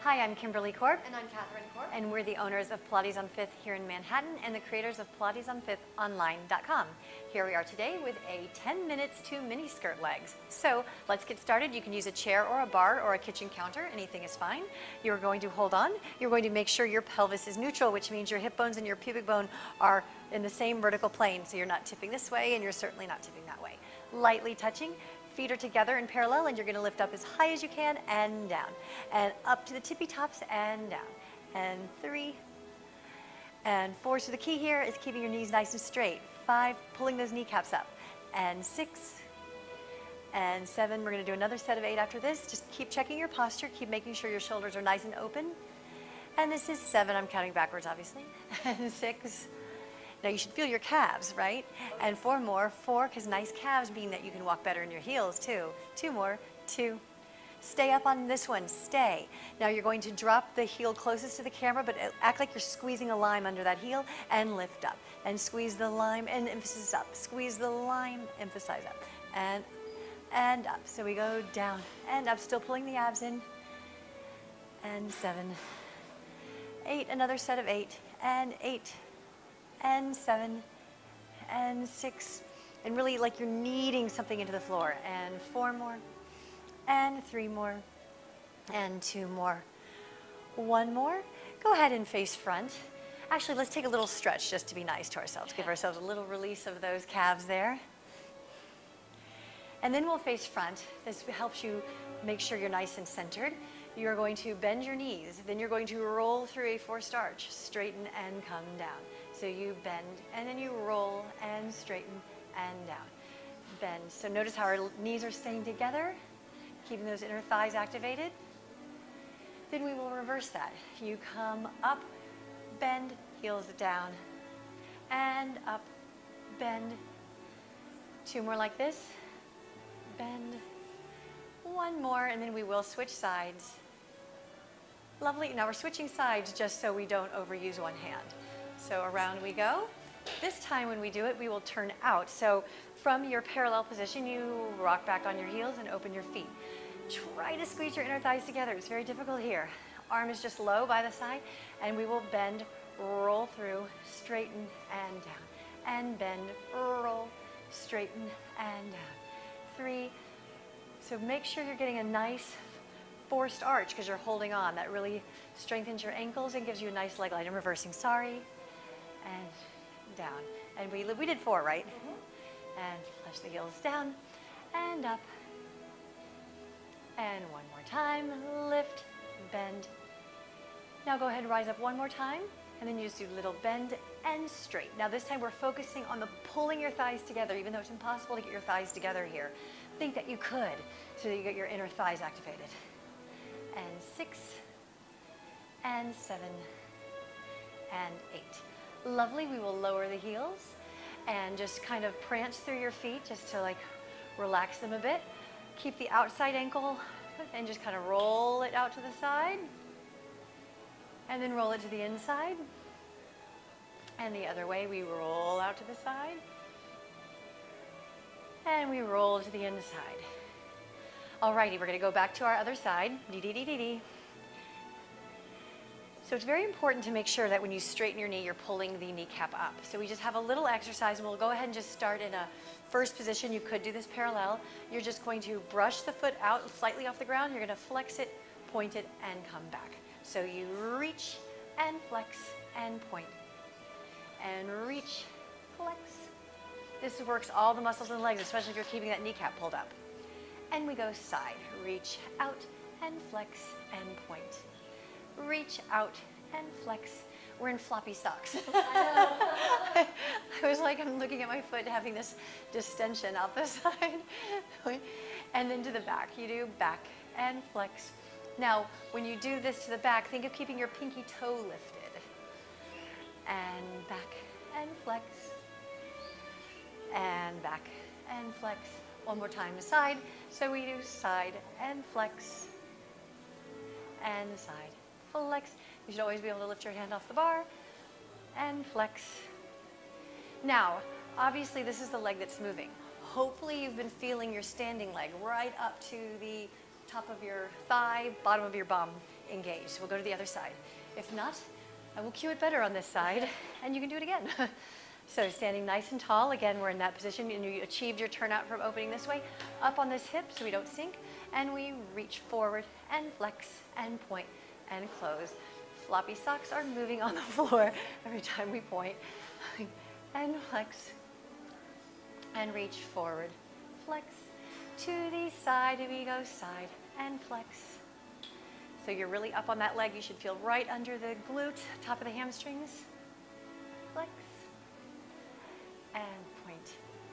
Hi, I'm Kimberly Korb. And I'm Catherine Korb. And we're the owners of Pilates on Fifth here in Manhattan and the creators of PilatesOnFifthOnline.com. Here we are today with a 10 minutes to mini skirt legs. So let's get started. You can use a chair or a bar or a kitchen counter. Anything is fine. You're going to hold on. You're going to make sure your pelvis is neutral, which means your hip bones and your pubic bone are in the same vertical plane. So you're not tipping this way and you're certainly not tipping that way. Lightly touching. Feet are together in parallel, and you're going to lift up as high as you can and down. And up to the tippy tops and down. And 3 and 4. So the key here is keeping your knees nice and straight. 5, pulling those kneecaps up. And 6 and 7. We're going to do another set of 8 after this. Just keep checking your posture. Keep making sure your shoulders are nice and open. And this is 7. I'm counting backwards, obviously. And 6. Now you should feel your calves, right? And 4 more, 4, because nice calves mean that you can walk better in your heels too. 2 more, 2. Stay up on this one, stay. Now you're going to drop the heel closest to the camera, but act like you're squeezing a lime under that heel and lift up. And squeeze the lime and emphasis up. Squeeze the lime, emphasize up. And up. So we go down and up, still pulling the abs in. And 7, 8, another set of 8, and 8. And 7, and 6, and really like you're kneading something into the floor. And 4 more, and 3 more, and 2 more. 1 more. Go ahead and face front. Actually, let's take a little stretch just to be nice to ourselves. Give ourselves a little release of those calves there. And then we'll face front. This helps you make sure you're nice and centered. You're going to bend your knees. Then you're going to roll through a forced arch. Straighten and come down. So you bend, and then you roll and straighten and down. Bend. So notice how our knees are staying together, keeping those inner thighs activated. Then we will reverse that. You come up, bend, heels down, and up, bend. 2 more like this. Bend. 1 more, and then we will switch sides. Lovely. Now we're switching sides just so we don't overuse one hand. So around we go. This time when we do it, we will turn out. So from your parallel position, you rock back on your heels and open your feet. Try to squeeze your inner thighs together. It's very difficult here. Arm is just low by the side, and we will bend, roll through, straighten and down. And bend, roll, straighten and down. 3. So make sure you're getting a nice forced arch because you're holding on. That really strengthens your ankles and gives you a nice leg line. I'm reversing, sorry. And down. And we did 4, right? And flush the heels down and up. And 1 more time. Lift, bend. Now go ahead and rise up 1 more time. And then you just do little bend and straight. Now this time we're focusing on the pulling your thighs together, even though it's impossible to get your thighs together here. Think that you could, so that you get your inner thighs activated. And 6, and 7, and 8. Lovely. We will lower the heels and just kind of prance through your feet just to like relax them a bit. Keep the outside ankle and just kind of roll it out to the side. And then roll it to the inside. And the other way, we roll out to the side. And we roll to the inside. Alrighty, we're going to go back to our other side. Dee-dee-dee-dee-dee. So it's very important to make sure that when you straighten your knee, you're pulling the kneecap up. So we just have a little exercise, and we'll go ahead and just start in a first position. You could do this parallel. You're just going to brush the foot out slightly off the ground. You're going to flex it, point it, and come back. So you reach and flex and point. And reach, flex. This works all the muscles in the legs, especially if you're keeping that kneecap pulled up. And we go side. Reach out and flex and point. Reach out and flex. We're in floppy socks. I was like, I'm looking at my foot having this distension out the side. And then to the back. You do back and flex. Now, when you do this to the back, think of keeping your pinky toe lifted. And back and flex. And back and flex. 1 more time to side. So we do side and flex. And side, flex. You should always be able to lift your hand off the bar. And flex. Now, obviously this is the leg that's moving. Hopefully you've been feeling your standing leg right up to the top of your thigh, bottom of your bum. engaged. We'll go to the other side. If not, I will cue it better on this side, and you can do it again. So standing nice and tall, again, we're in that position, and you achieved your turnout from opening this way, up on this hip so we don't sink, and we reach forward and flex and point and close. Floppy socks are moving on the floor every time we point. And flex and reach forward, flex. To the side we go, side and flex. So you're really up on that leg. You should feel right under the glute, top of the hamstrings. Flex and point.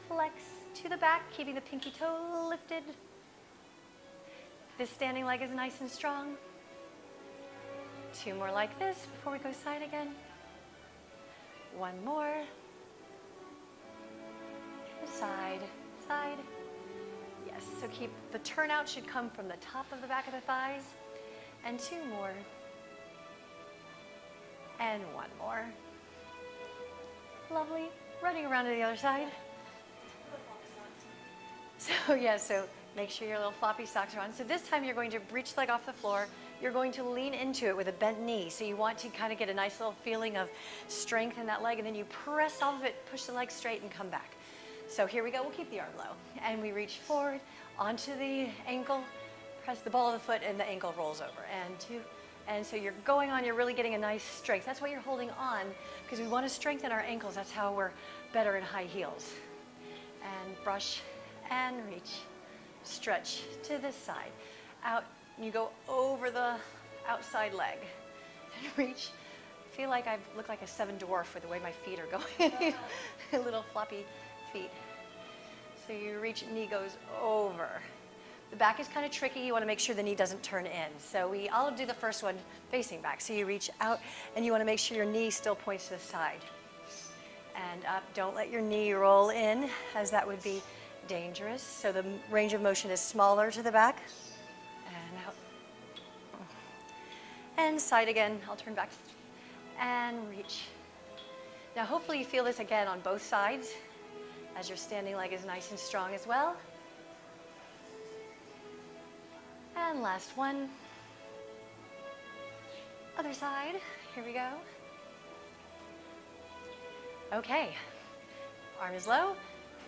Flex to the back, keeping the pinky toe lifted. This standing leg is nice and strong. 2 more like this before we go side again. 1 more. Side, side. Yes, so keep the turnout should come from the top of the back of the thighs. And 2 more. And 1 more. Lovely. Running around to the other side. So yeah, so make sure your little floppy socks are on. So this time you're going to reach the leg off the floor. You're going to lean into it with a bent knee. So you want to kind of get a nice little feeling of strength in that leg, and then you press off of it, push the leg straight and come back. So here we go, we'll keep the arm low. And we reach forward onto the ankle, press the ball of the foot, and the ankle rolls over. And 2, and so you're going on, you're really getting a nice strength. That's why you're holding on, because we want to strengthen our ankles. That's how we're better in high heels. And brush and reach. Stretch to the side. Out, you go over the outside leg. And reach. Feel like I look like a 7 dwarf with the way my feet are going. Little floppy feet. So you reach, knee goes over. The back is kind of tricky. You want to make sure the knee doesn't turn in. So I'll do the first one facing back. So you reach out, and you want to make sure your knee still points to the side. And up. Don't let your knee roll in, as that would be dangerous. So the range of motion is smaller to the back. And out. And side again. I'll turn back. And reach. Now hopefully you feel this again on both sides, as your standing leg is nice and strong as well. And last one. Other side. Here we go. Okay. Arm is low.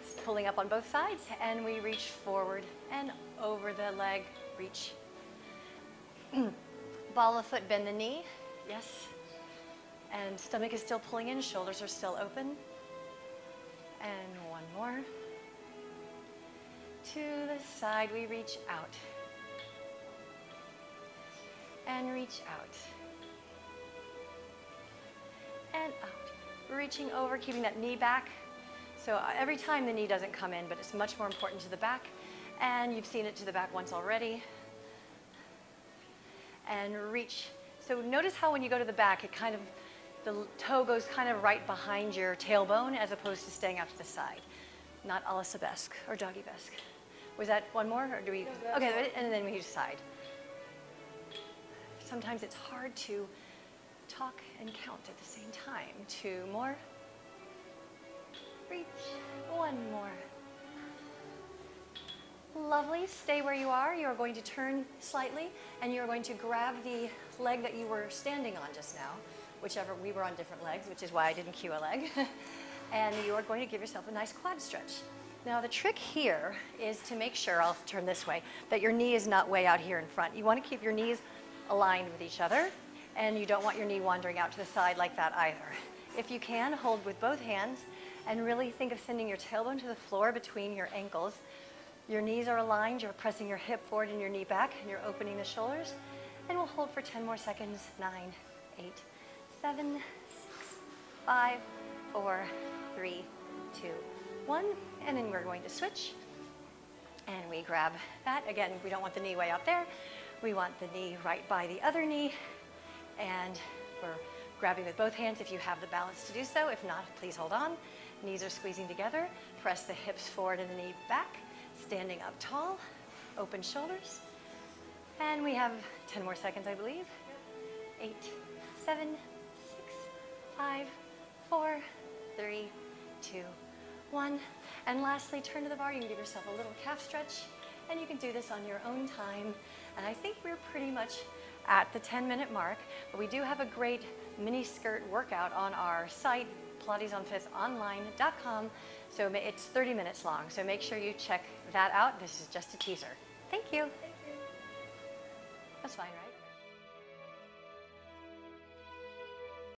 It's pulling up on both sides. And we reach forward and over the leg. Reach. Ball of foot, bend the knee. Yes. And stomach is still pulling in. Shoulders are still open. And 1 more. To the side, we reach out. And reach out. And out. Reaching over, keeping that knee back. So every time the knee doesn't come in, but it's much more important to the back. And you've seen it to the back once already. And reach. So notice how when you go to the back, it kind of, the toe goes kind of right behind your tailbone as opposed to staying out to the side. Not a la Sabesque or doggy-besque. Was that 1 more, or do we? Okay, and then we use side. Sometimes it's hard to talk and count at the same time. 2 more. Reach. 1 more. Lovely. Stay where you are. You are going to turn slightly, and you are going to grab the leg that you were standing on just now, whichever, we were on different legs, which is why I didn't cue a leg. And you are going to give yourself a nice quad stretch. Now the trick here is to make sure, I'll turn this way, that your knee is not way out here in front. You want to keep your knees aligned with each other, and you don't want your knee wandering out to the side like that either. If you can, hold with both hands and really think of sending your tailbone to the floor between your ankles. Your knees are aligned, you're pressing your hip forward and your knee back, and you're opening the shoulders. And we'll hold for 10 more seconds. 9, 8, 7, 6, 5, 4, 3, 2, 1. And then we're going to switch. And we grab that. Again, we don't want the knee way out there. We want the knee right by the other knee. And we're grabbing with both hands if you have the balance to do so. If not, please hold on. Knees are squeezing together. Press the hips forward and the knee back. Standing up tall. Open shoulders. And we have 10 more seconds, I believe. 8, 7, 6, 5, 4, 3, 2, 1. And lastly, turn to the bar. You can give yourself a little calf stretch, and you can do this on your own time. And I think we're pretty much at the 10-minute mark, but we do have a great mini skirt workout on our site, pilatesonfifthonline.com. So it's 30 minutes long, so make sure you check that out. This is just a teaser. Thank you. That's fine, right?